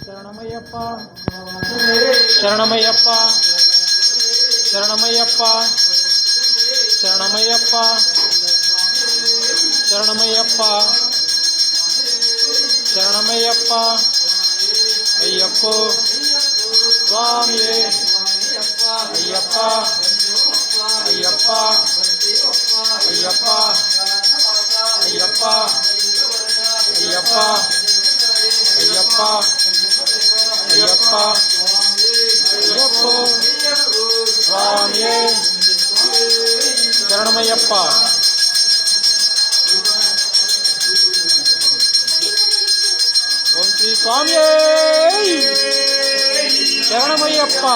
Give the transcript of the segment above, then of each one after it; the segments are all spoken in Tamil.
சரணமையப்பா சரணமையப்பா சரணமையப்பா சரணமையப்பா சரணமையப்பா சரணமையப்பா ஐயப்போ சுவாமியே ஐயப்பா ஐயப்பா ஐயப்பா ஐயப்பா ஐயப்பா ஐயப்பா ஐயப்பா ஐயப்போ சுவாமியே சரணமையப்பா ஓம் ஸ்ரீ சுவாமியே சரணமையப்பா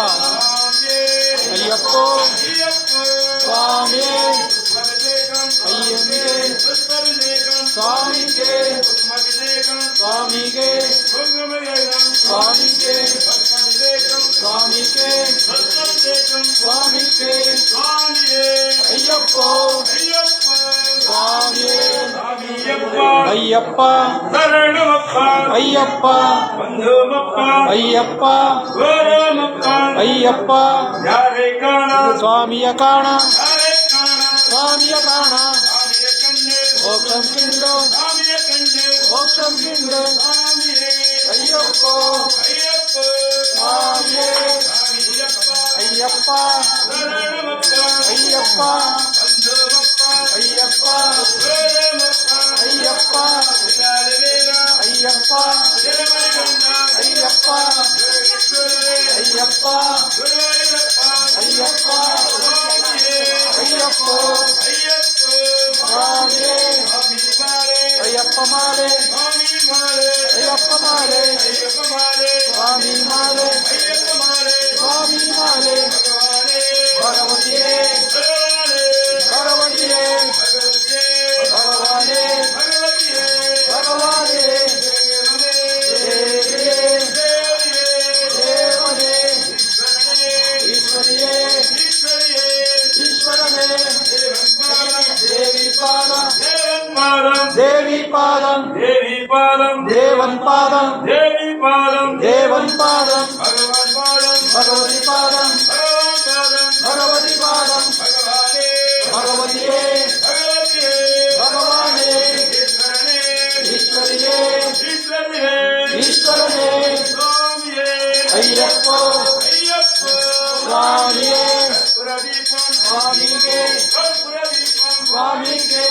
ஐயப்போ சுவாமியே ஐயமே சுவாமிக்கே சுவாமிக்கே சுவாமிக்கே சுவாமிக்கே சுவாமிக்கே ஐயப்போ சுவாமியே ஐயப்பா ஐயப்பா ஐயப்பா ஐயப்பா சுவாமிய காண சுவாமிய காண மோட்சம் கிண்டு மோட்சம் கிண்டு ஐயப்போ சுவாமியே ஐயப்பா ஐயப்பா ஐயப்பா ஐயப்பா ஐயப்பா ஐயப்பா ஐயப்பா ஐயப்பா ஐயப்போ சுவாமியே ஐயப்ப மாலே ஐயப்ப மாலே சுவாமி மாலே சுவாமி மாலே பகவதியே பகவதியே பகவானே பகவானே தேவியே தேவனே ஈஸ்வரியே ஈஸ்வரனே தேவி பாதம் தேவி பாதம் தேவி பாதம் தேவன் பாதம் தேவி பாதம் தேவன் பாதம் பகவான் பாதம் பகவதி பாதம் பகவதி பாதம் பகவதியே பகவானே ஈஸ்வரியே ஈஸ்வரனே ஐயப்போ சுவாமியே சுவாமியே சுவாமியே சுவாமியே சுவாமியே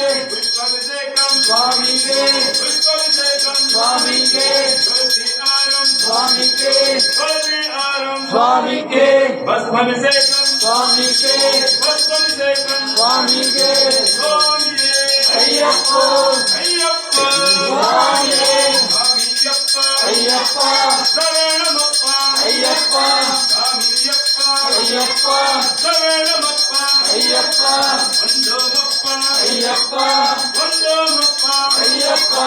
சுவாமியே சுவாமியே சுவாமியே சுவாமியே ஐயப்போ சுவாமியே ஐயப்பா ஐயப்பா ஐயப்பா ஐயப்பா ஐயப்பா ஐயப்பா ஐயப்பா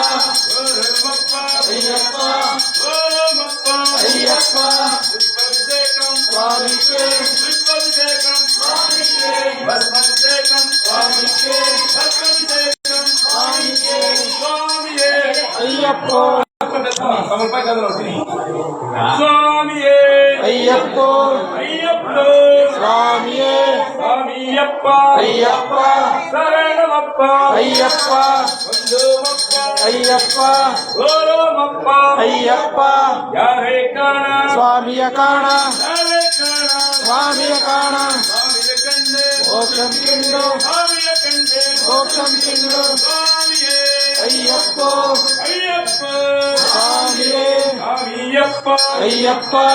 ஐயப்பா சுவாமிக்கே சுவாமிக்கே சுவாமிக்கே சுவாமிக்கே ஐயப்போ சுவாமியே ஐயப்போ ஐயப்போ சுவாமியே சுவாமியப்பா ஐயப்பா சரணமப்பா ஐயப்பா ஐயப்பா ஓரமப்பா ஐயப்பா யாரே காண சுவாமிய காண சுவாமிய காண மோட்சம் கிண்டு மோட்சம் கிண்டு ஐயப்போ ஐயப்போ சுவாமியே ஐயப்பா ஐயப்பா